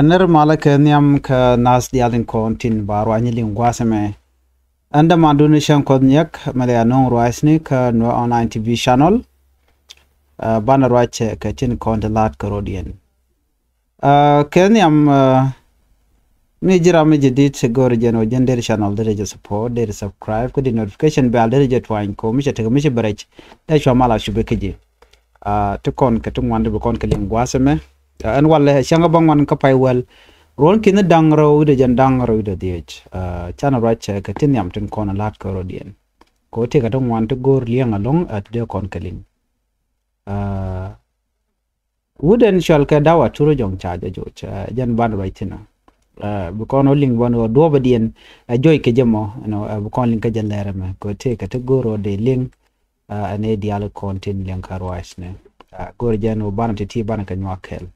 Ner malak niam ka nas dialin kontin baru anyilin guaseme. Anda manduni shan kodnyak malaya non roisni ka no online TV channel. Bana roiche ka tin kondelat karodian. Kenyam mi jira mi jidit segor jeno jender channel dere support dere subscribe ko di notification bell dere je twain ko mi chetega mi barech da shwamala shubekiji. To kon ka tumwande be kon kelin guaseme. An wala shanga bangwan ka pai wel ron kin dangro de jan dangro de diech chana racha ka tin yam tin kon lat ko rodien ko te ka dong wan to gor liang along at de kon kalin wooden shal ka dawa turo jong cha de jo jan ban raitina bu kon ling bon do badien joy ke jemo no bu kon ling ka jan lere me ko te ka to goro de ling ane dial kon tin liang ka rois ne gor jan o ban ti ban ka nywakel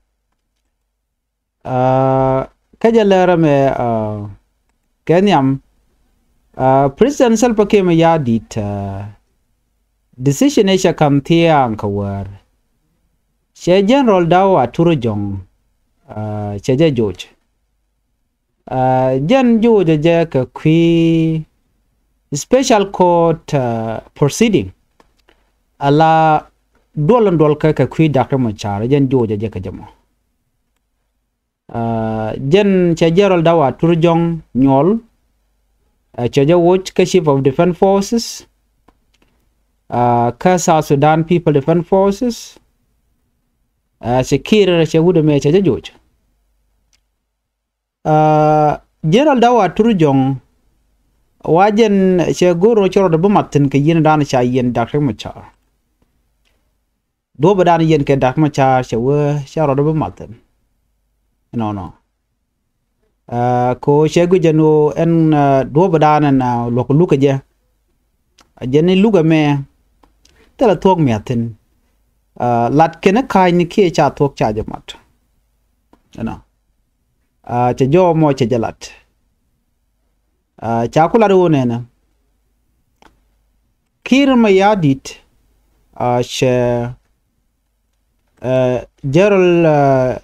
kajalera me Kenyam President Salva Kiir yadit decision esha kamtia ankawar she general dawa turujong sheje George jen George je ka kwi special court proceeding ala dol ka kwi Dr. Machar jen George je ka jamo jen chajerol dawa turjong nyol chaja watch ka chief of defense forces ka South Sudan people defense forces secure che wude me chaja joj jeral dawa turjong wajen che goro choro de bumatin ke yin dan cha yin Dr. Machar do badan yin ke Dr. Machar che we choro de bumatin no ko shegu jano en do badana na lok luka je jeni luga me tela tok metin lat kena kai ni ke cha tok cha jamat no cha jo mo cha jalat cha kula do ne na Kiir ma yadit she Gerald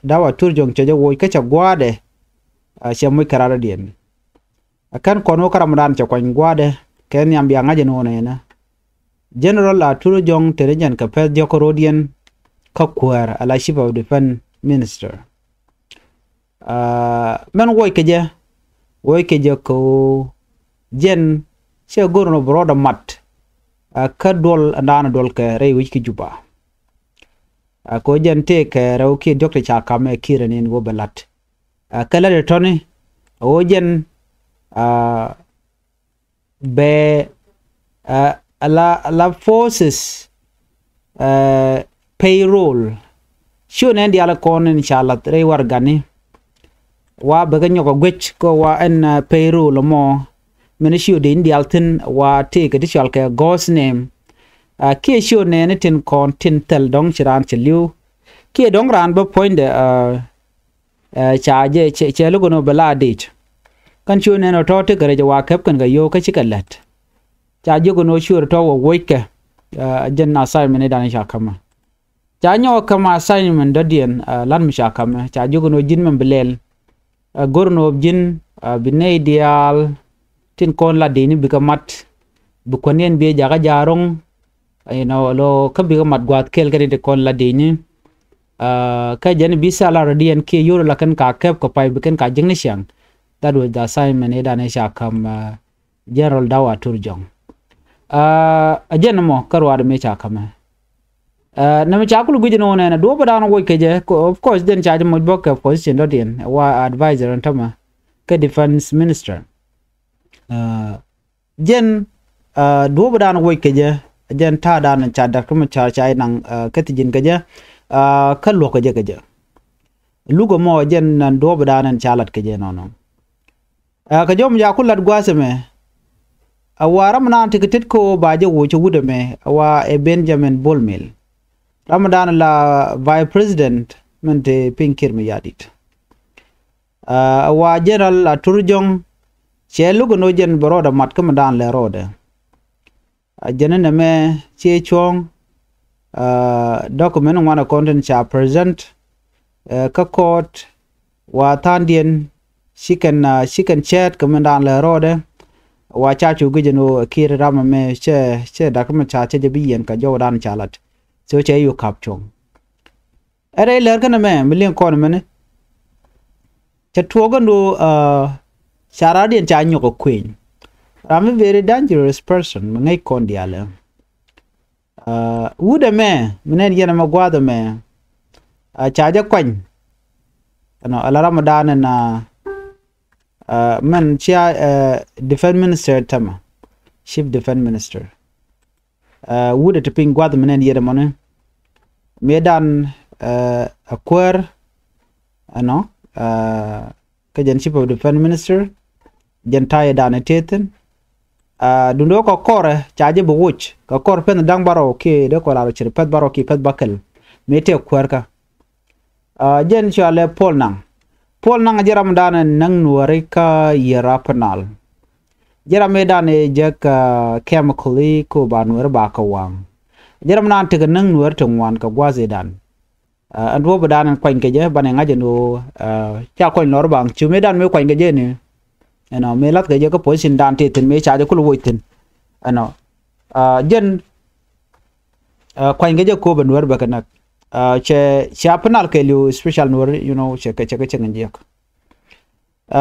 dawa turjong chaja wo kacha gwade she muy karara dien akan kono karamadan cha kwan gwade ken yam bianga jeno na general turjong terejan ka pes jokorodien ka kuäär ala chief of defense minister men wo keje ko jen she gorno broda mat ka dol andana dol ka rey wiki juba ko jante ke raw ki Dr. Chakame kiranin go belat kala de toni o jen be la forces payroll shune ndi ala kon inshallah re war gani wa be ganyo ko gwech ko wa en payroll mo men shiu de ndi altin wa te ke dishal ke ghost name ke show ne tin kon tin tel dong chiran chliu ke dong ran ba point chaje che lugo no bela dit kan show ne no to te gare wa kep kan ga yo ka chikalat chaje go no show to wo ke jen na assignment ne dan sha kama chanyo kama assignment da dien lan mi sha kama chaje go no jin men belel gorno jin binay dial tin kon la dini bikamat bu konen be jaga jarong lo kabi mat gwat kel kadi de kon la dini ka jen bisa la radian ke yoro la kan ka kep ko pai biken ka jingni siang that was the assignment eda ne sha kam general dawa turjong ajen mo karwa de me cha kam na me cha kulu gujino na do badano wo keje of course den charge mo bok position do den wa advisor antama ka defense minister jen do badano wo keje jen ta dan cha Dr. Machar cha nang katijin kaja kallo kaja lugo mo jen nan do badan chalat kaje no ka jom ya kullat gwaseme awara mana tikitit ko baje wo ci wude me awa e Benjamin Bolmel Ramadan la vice president mente pinkir mi yadit awa general turjong che lugo no jen broda mat kam dan le rode jenene me che chong document wana content cha present ka court wa tan dien she can chat kamandan le rode wa cha chu gijeno kir rama me che dakma cha che bi yen ka jodan chalat so che yu kap chong are ler kana me milien kon mene che tuogo no Sharadian cha nyɔk queen. I'm a very dangerous person. Mangai kon diale. Would a man, menen yena magwada me. Chaja kwan. No, ala Ramadan and man chia defense minister tama. Chief defense minister. Would it ping gwada menen yena money. Medan a kuäär. No. Kajan chief of defense minister. Jentaya dane teten dundo ko kore chaje bu wuch ko kor pen dang baro ke de ko la chir pet baro ki pet bakel mete kwerka jen chale polnang jeram dane nang nuare ka yera penal jeram medane jek chemically ko banwer ba ka wang jeram nan te nang nuar tungwan ka gwaze dan andwo badan kwan ke je bane ngaje no cha ko lor bang chu medan me kwan ke je ni ano me lat ke ko position dan te tin me cha je ko woitin ano jen kwan ge ko ban wer ba kana che cha penal ke lu special nur you know che ke ngi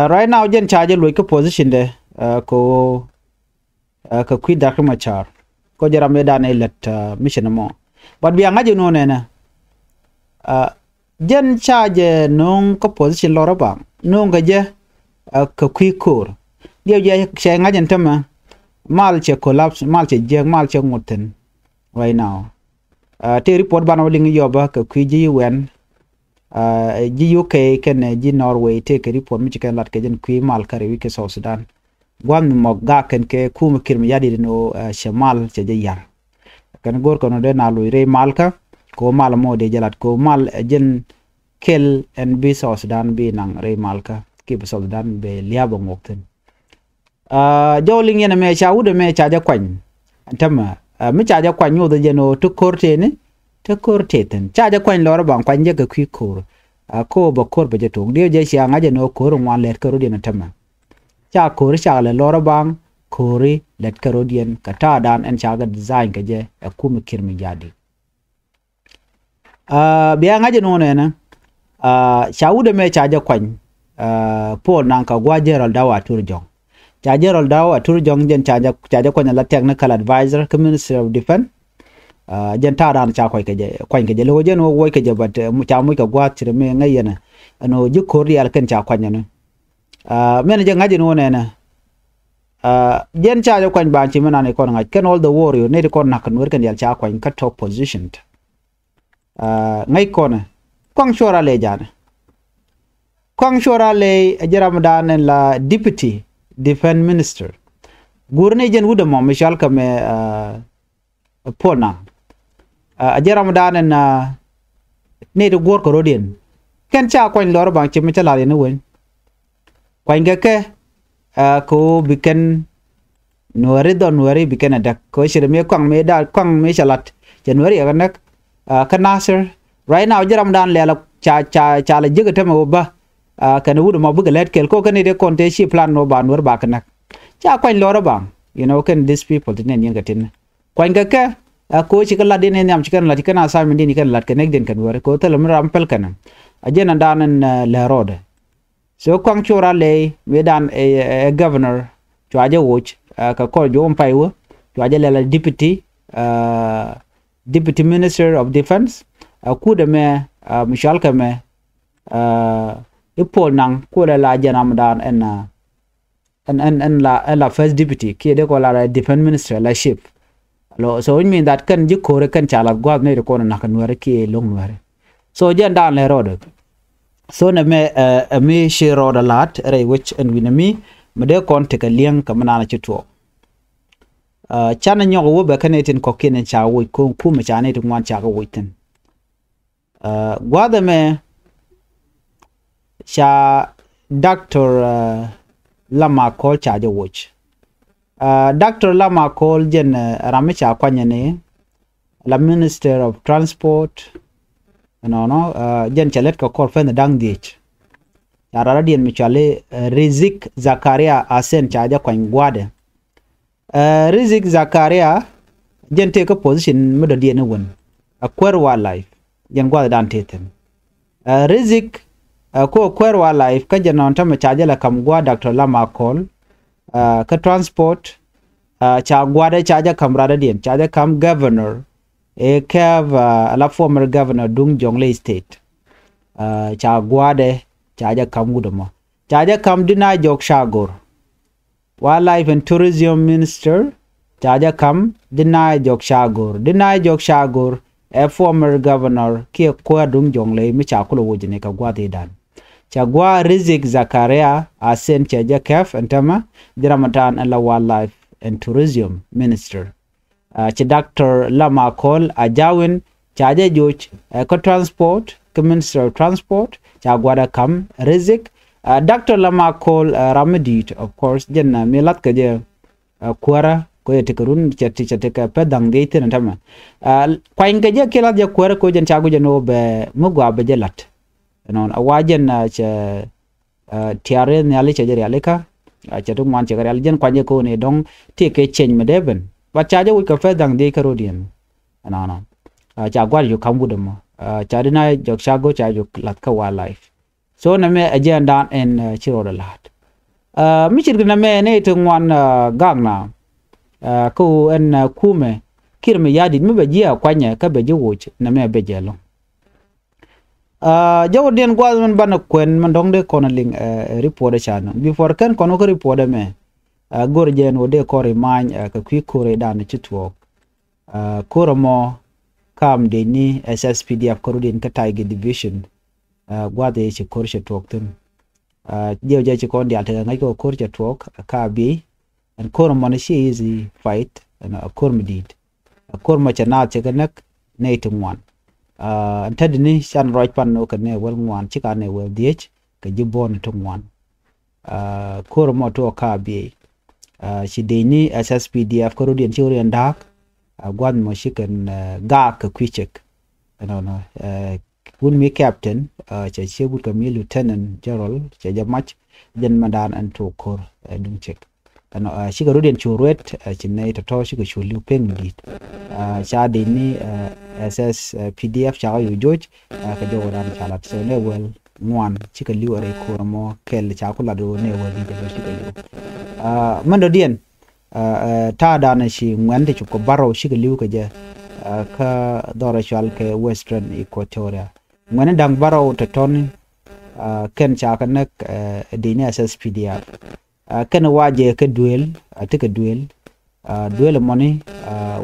right now jen cha je lu ko position de ko ka kwi da ma char ko jara me dan elet mission mo but bi anga je no ne na jen cha je non ko position loro ba non ga je ka kwikur dia je che ngajen tama mal che collapse mal che je mal che nguten right now te report bana wling yoba ka kwiji wen ji UK ken ji Norway te ke report mi ken lat ke jen kwi mal kare wi ke South Sudan gwam mo ga ken ke kuma kirmi yadi no shemal che je yar kan gor kono de na lu re mal ka ko mal mo de jalat ko mal jen kel en bi South Sudan bi nang re mal ka ki be Sudan be liabo ngokten jowling yena me cha wude me cha ja kwan antama me cha ja kwan yo de jeno to korte ni to korte ten cha ja kwan lor bang kwan je ka kwi kor ko ba kor be jetong dio je sia ngaje no kor ngwan let ka rodien antama cha kor cha le lor bang kori let ka rodien kata dan en cha ga design ka je ku me kirmi jadi biya ngaje no ne na cha wude me cha ja kwan Paul nanka gwa Gerald dawa turjong cha Gerald dawa turjong jen cha ko la technical advisor minister of defense jen ta ran cha ko ke je lo jen wo ke je bat mu cha mu ka gwa tire me ngayena ano ju koreal ken cha ko nyane men je ngaji no ne na jen cha ko ban chi mena ne ko ngaj ken all the warrior ne ko nak nur ken yal cha ko ka top position ngai ko ne kong shora le jana Kong shora le Ramadan and la deputy defense minister. Gurne jen wuda mo mishal kame pona. Ramadan and ne to gor korodian. Ken cha kwen lor bang che michala le no wen. Kwen ke ko biken nuari don nuari biken adak ko shire me kwang me da kwang me shalat January aganak kanasir right now Ramadan le la cha la jiga tema ba kan wudu ma buga let kel ko kan de konte shi plan no ban wer ba kanak cha kwan loro bang you know can these people tinen yin gatin kwan ga ka ko chi kala din nyam chi kan la kana sa min din kan lat kan den kan wer ko talam ram pel kan ajena danan le road so kwang chora le medan a governor to aja watch ka ko jo on paiwo to aja le deputy minister of defense ku de me mishal ka me Paul nang ko la Ramadan and la first deputy ki de ko la defense minister la ship lo so it mean that kan ji kore kan chala gwab ne ko na kan were ki long were so jen dan le road so na me she road a lot re which and we me de kon te ka liang ka manana ci to chana nyogo wo be kanetin ko kin cha wo ko ku me chane to wan cha ko witin gwada me cha Dr. Lama call charge watch. Dr. Lama call jen ramicha kwanyane la Minister of Transport no jen chalet ko call fen dang dich rara dien michale Rizik Zakaria asen chaja kwany gwade Rizik Zakaria jen take a position mido dien won a kuäär wildlife jen gwade dan teten Rizik ko kuäär wildlife ka jen non tama chaja la kam gwa Dr. Lama Kol ka transport cha gwade chaja kam rada dien chaja kam governor kev la former governor Dung Jonglei state cha gwade chaja kam gudamo chaja kam dina jok shagor wildlife and tourism minister chaja kam dina jok shagor a former governor ki kuäär Dung Jonglei mi cha kulo wojine ka gwade dan cha gwa Rizik Zakaria asen chaja kef antama diramatan ala wildlife and tourism minister cha Dr. Lama Kol ajawin chaja joj ko transport minister of transport cha gwada kam Rizik Dr. Lama Kol Ramedit of course jenna milat ka je kuäär ko yetikurun chati ka pedang gate na tama kwain ka je kila je kuäär ko jen chagu jeno be mugwa be jelat non awajen cha tiare ne ali cha jere aleka cha tung man cha gare aljen kwanye ko ne dong ti ke chen medeben wa cha je wi ka pedang de karodian ana cha gwada yo kambudamo cha dina jok shago cha jok lat ka wildlife so na me agenda en chiro da lat mi chir na me ne tungwan gangna ko en kume kirme yadi mi be jia kwanya ka be jiwoch na me be jelo jawdien gwazman bana kwen mandong de konaling report chano before kan kono ko report me gorjen ode ko remany ka kwikore dan chitwo koromo kam de ni SSPDF korudin ka Tiger division gwade ci korshe tokten je ci kon dial te ngai ko korshe tok ka bi and koromo ne shi easy fight and a kormidid a korma chana che kanak natum one antadini shan right pan no ka ne wel ngwan ci ka ne wel diech ka jibon tum one koromo to ka bi shi de ni SSPDF korudin ci ori ndak gwad mo shikan ga ka kwichek no kun mi captain cha chebut ka mi lieutenant general cha jamach den madan an to kor dum chek no shiga rodien churet chinai to shiga chulu peng dit cha de ni SSPDF cha yu joj ka joran chalat so ne wel ngwan chika liware kor mo kel cha kula do ne wel di de shiga mando dien ta dana shi ngwande chuko baro shiga liu ka je ka dora shal ke western equatoria ngwane dang baro to ton ken cha kanak dini SSPDF ken waje ka duel atika duel money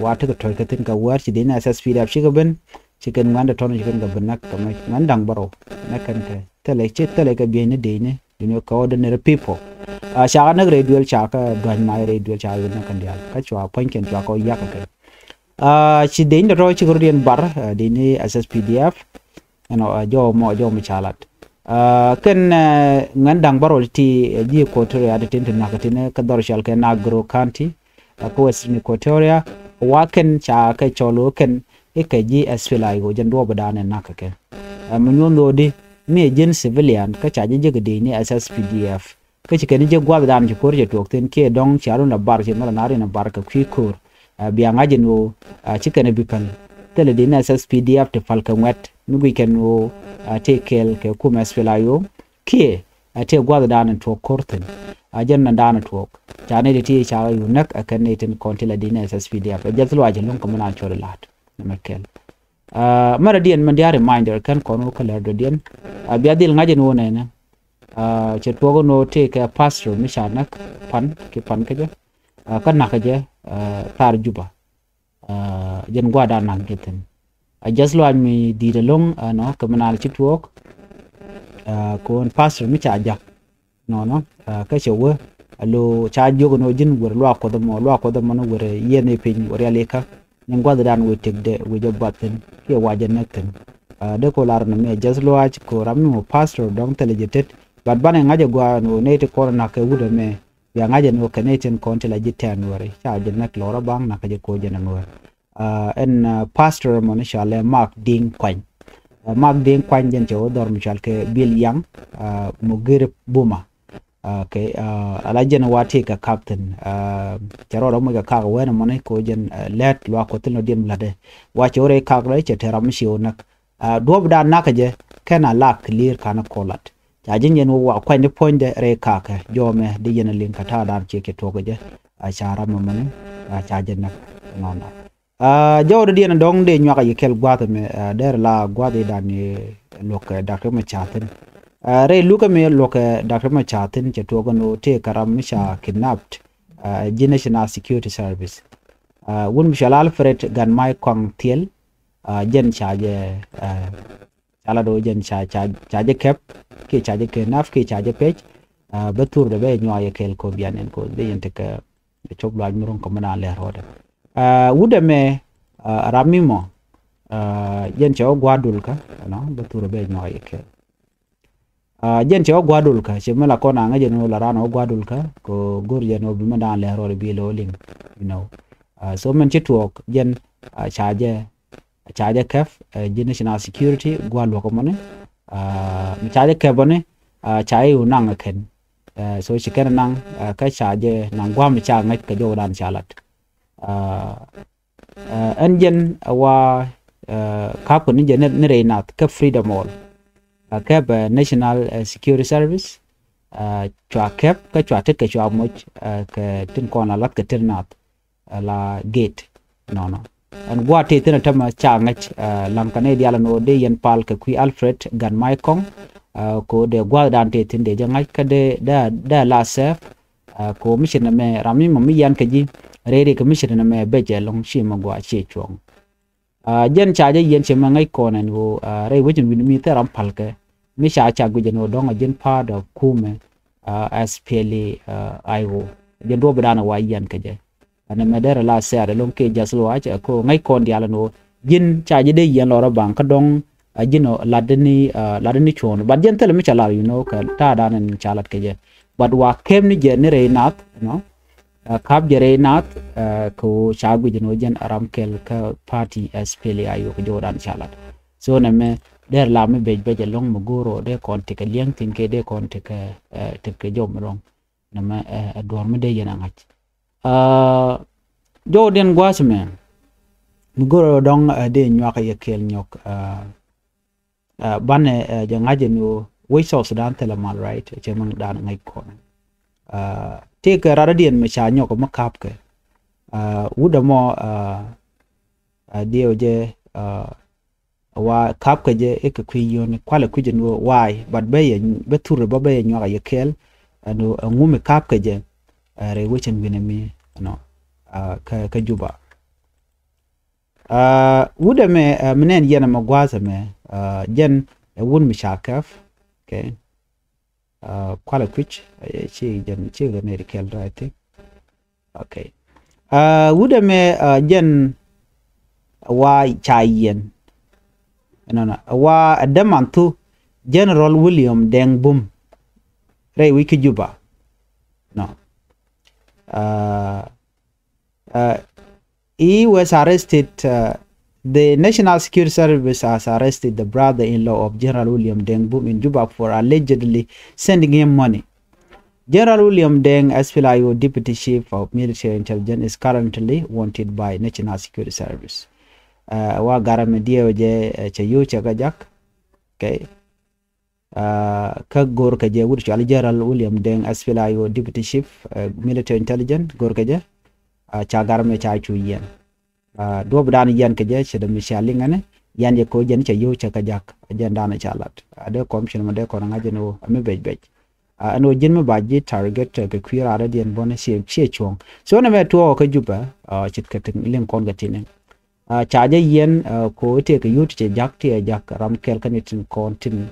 wa tika toy ka tin ka war shi dini SSPDF shiga ben chicken ngwande ton chicken ga benak ka ngandang baro nakan te tele ka biene dini ka ordinary people cha na gradual cha ka dwan mai gradual cha na kan dia ka chwa ponken chwa ko yak ka chi den ro chi gordian bar dini SSPDF jo mo chalat ken ngandang barol ti ji Equatoria de tin na katine ka dor shal ke Nagro County ko Western Equatoria wa ken cha ka cholo ken e ka ji SPLI go jan do badane na ka ken munyon do di mi gen civilian ka cha je gede ni SSPDF ka chi ken je gwa dan ji kor je tok ten ke dong charu na bar je na na bar ka kwikur biya ngaje no chi ken bikan tele di SSPDF te falka wet mi ken no take kel ke kuma SPLI ke te gwa dan to korten ajan na dan to cha ne ti cha yu nak akan ne ten kontila di SSPDF jatlo ajin lon ko na chore lat na kel mara dien man dia reminder kan kono kala do dien biya dil ngaje no ne na che to no te ke pastor mi sha nak pan ke je kan na ke je tar juba jen gwa da nan geten just lo mi di de long no communal chitwok ko pastor mi cha ja no ka chewe alo cha jogo no jin wer lo ko do mo no wer yene pin wer aleka ni gwa da we tegde we jobaten ke waje neken de ko lar no me just lo ach ko ram no pastor dong telejetet bad bane ngaje gwa no ne te ko na ke wude me ya ngaje no kaneten kontela jitan wer cha je nak lora bang na ka je ko je na wer en pastor mo ne shale mark ding kwany mag den kwan jen cho dor michal ke bil yang mugir buma ke ala jen wati ka captain charo ro mo ka wena mone ko jen let lwa ko tino dim lade wa chore ka gre che teram shio nak dob da nakaje kana la clear kana kolat cha jen yen wa kwan de ponde re ka ka jome de yen lin ka ta dan che ke togoje chara mo mone cha jen nak non jawdo dien dong de nyaka yekel gwata me der la gwade dani lok Dr. ma chatin re luka me lok Dr. ma chatin che togo no te karam misha kidnapped national security service won mishal alfred gan mai kong tiel jen chaje ala do jen chaje kep ke chaje ke naf ke chaje pech betur de be nyaa yekel ko bianen ko de yente ka chobla muron ko mana le roda wuda me ramimo jen cho gwadul ka no betur be nyaa yekel jen cho gwadul ka chemela ko na ngaje no larano gwadul ka ko gorje no bi mana le roda bi lo ling so men chitwok jen chaje kef national security gwalo ko mone chaje kebone chai unang ken so chiken nang ka chaje nang gwam cha ngai ka jo dan chalat engine wa kap ko nije ne reinat ka freedom all ka national security service chwa kep ka chwa tet ka chwa moch ka tin ko na lat ka tirnat la gate no and gwa te tena tama cha ngach lankane diala no de yen pal ka kui alfred gan maikong ko de gwa dan te tin de jangai ka de da la sef ko mission me rami mami yan ka ji rere ka mission me beje long shi ma gwa che chong jen cha je yen che ma ngai ko nan wo re wajin win mi teram pal ka mi cha gu je no dong jen pa da kume SPLA IO jen do bidana wa yan ka je ana medera la sere long ke jaslo acha ko ngai kon diala no jin chaje de yan lora bang ka dong jino ladeni chon but jen tele mi chala ka ta danen chalat ke je but wa kem ni je ne reinat kap je reinat ko chagu jino jen aram kel ka party SPLA ayo ko jodan chalat so na me der la me beje long mogoro de kon te ke liang tin ke de kon te ke jom rong na me dor me de yen ngach Jordan Guasman Mugoro dong de nyaka yekel nyok bane jangaje no we so Sudan telemal right chemang dan ngai kon take radien me cha nyok makap ke wuda mo dioje wa kap ke je ek kuyon kwala kujin wo why but be betur ba be nyaka yekel no ngume kap ke je re wechen binemi no ka juba wuda me menen yana magwaza me jen wun mishakaf okay kwala kwich chi ga ne kel right okay wuda me jen wa chayen no wa adamantu General William Dengbum re wiki juba no he was arrested the National Security Service has arrested the brother-in-law of General William Dengbum in Juba for allegedly sending him money. General William Deng, SPLIO Deputy Chief of Military Intelligence, is currently wanted by National Security Service. Wa garamedio je chayu chagajak okay ka gor ka je wurchu al General William Deng SPLIO Deputy Chief Military Intelligence gor ka je cha garame cha chu yen do bdan yen ka je chede mishalingane yan ye ko jen chayu chagajak jen dana chalat ade commission ma de ko ngaje no ame bej ano jinme baji target ke kuäär ara dien bone che chong so na me to ka juba chit ka tin len kon gatine chaje yen ko te ka yut che jak te jak ram kel kanitin kon tin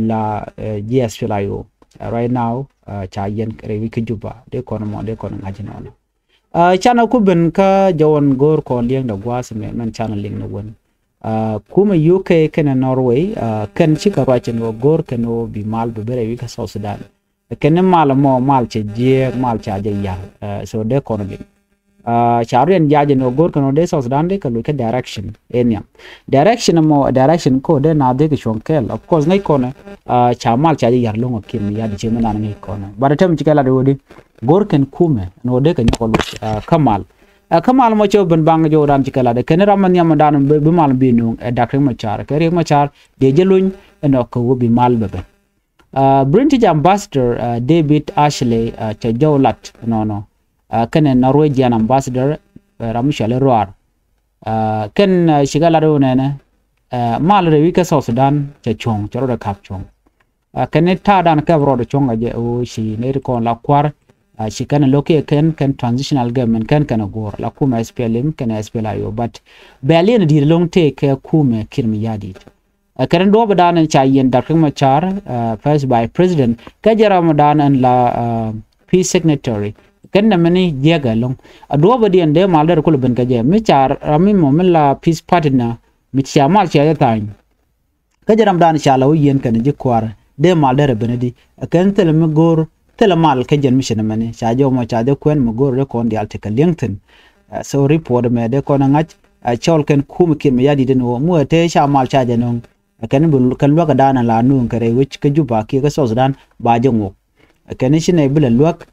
la GSPLIO right now cha yen rewi ka juba de kon mo de kon ngaji non chana ku ben ka jawon gor ko lieng da gwas me man chana ling no won kuma UK kana Norway kan chika rachen wo gor kano bi mal be bere wi ka South Sudan ken mal mo mal che je mal cha je ya so de kon bi charian jaje no gor kan de South Sudan de ka lu ka direction enya direction ko de na de shonkel of course ngai kona chamal chaje yar longo kim ya de chema na ngai kona bara tem chikala de wodi gor kan kume no de ka nyoko kamal kamal mo cho ben bang jo ran chikala de ken raman yam dan be mal bi nu dakre ma char ke re ma char de jeluñ no ko bi mal be British ambassador David Ashley cha jawlat no ken Norwegian ambassador Ramishale Roar ken shigala do nene mal re wika South Sudan cha chong charo da kap chong ken ta dan ka bro de chong aje o shi ne ko la kwar shi kan loke ken transitional government ken gor la kuma SPLM ken SPLIO but Berlin di long take kume kirmi yadi karen do badan cha yen Dr. Machar first by president kajara madan and la peace secretary ken na mani jega long do badian de mal der kul ben kaje mi char rami mo la peace partner mi cha mal cha tan kajara madan cha la yen kan ji kwar de mal der benedi ken tel mi gor tel mal kajen mi shena mani cha jo mo cha de kwen mo gor re kon di altika lengten so report me de kon ngach chol ken kum kin mi yadi den wo mu te cha mal cha de non ken bul kan lo ka dana la nu kare which ka juba ki ka South Sudan ba jongo ken shine bula luak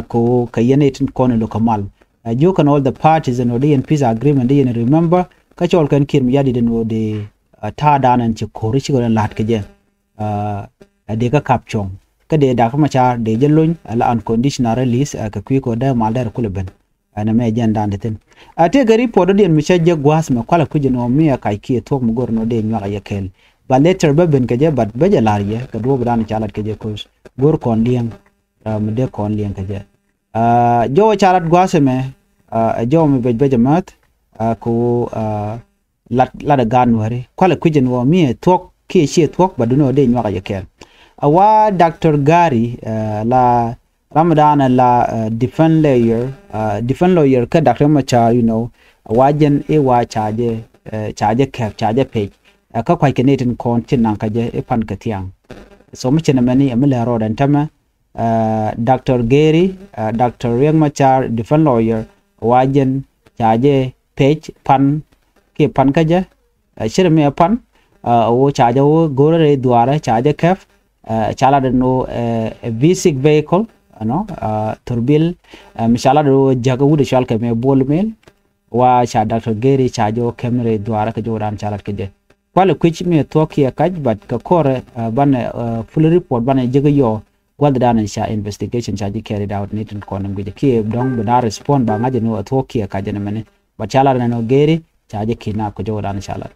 ko kayene tin kon lo kamal jo kan all the parties and the peace agreement they remember ka chol kan kin mi yadi den wo de ta danan ci kori ci golan lat ke je de ka kapchong ka de da kuma cha de jeluñ ala unconditional release ka kwi ko da mal dar kulben ana me janda ndeten ate gari podo den mi cha je gwas me kwala kujino mi ka ki tok mu gor no de nywa ya kel ba letter ba ben ke je bat ba je larye ka do bran chalat ke je ko gor kon lieng mu de kon lieng ke je jo chalat gwas me jo mi be je mat ko la da gan wari kwala kujino mi tok ki shi tok ba do no de nywa ya kel awa Dr. Gary la Ramadan la defend lawyer ka Dr. Machar wajen e wa charge cap charge page ka kwai kenetin kontin nan ka je e pan ka tiang so mu chena mani amela ro dan tama Dr. Gary Dr. Riek Machar defend lawyer wajen charge page pan ke pan ka je shire me pan o charge o gore duara charge cap chala no a basic vehicle turbil mishala do jaga wude shal ke me bol mel wa cha Dr. Gary cha jo camera duara ka joran chalat ke je wala kuch me toki kaj bat ka kore ban full report ban jaga yo gwal dan sha investigation cha ji carried out nitin konam ge ki dong bana respond ba ngaje no toki ka jene mene ba chala no Gary cha je kina ko joran chalat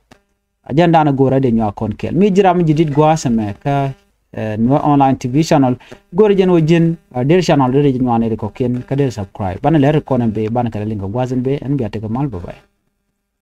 ajanda na gora de nyo kon kel mi jiram jidit gwasa me ka Nuer online TV channel gorjen wajin der channel der jin wane ko ken ka der subscribe bana ler ko be bana kala linga gwazin be en biate ka mal bye.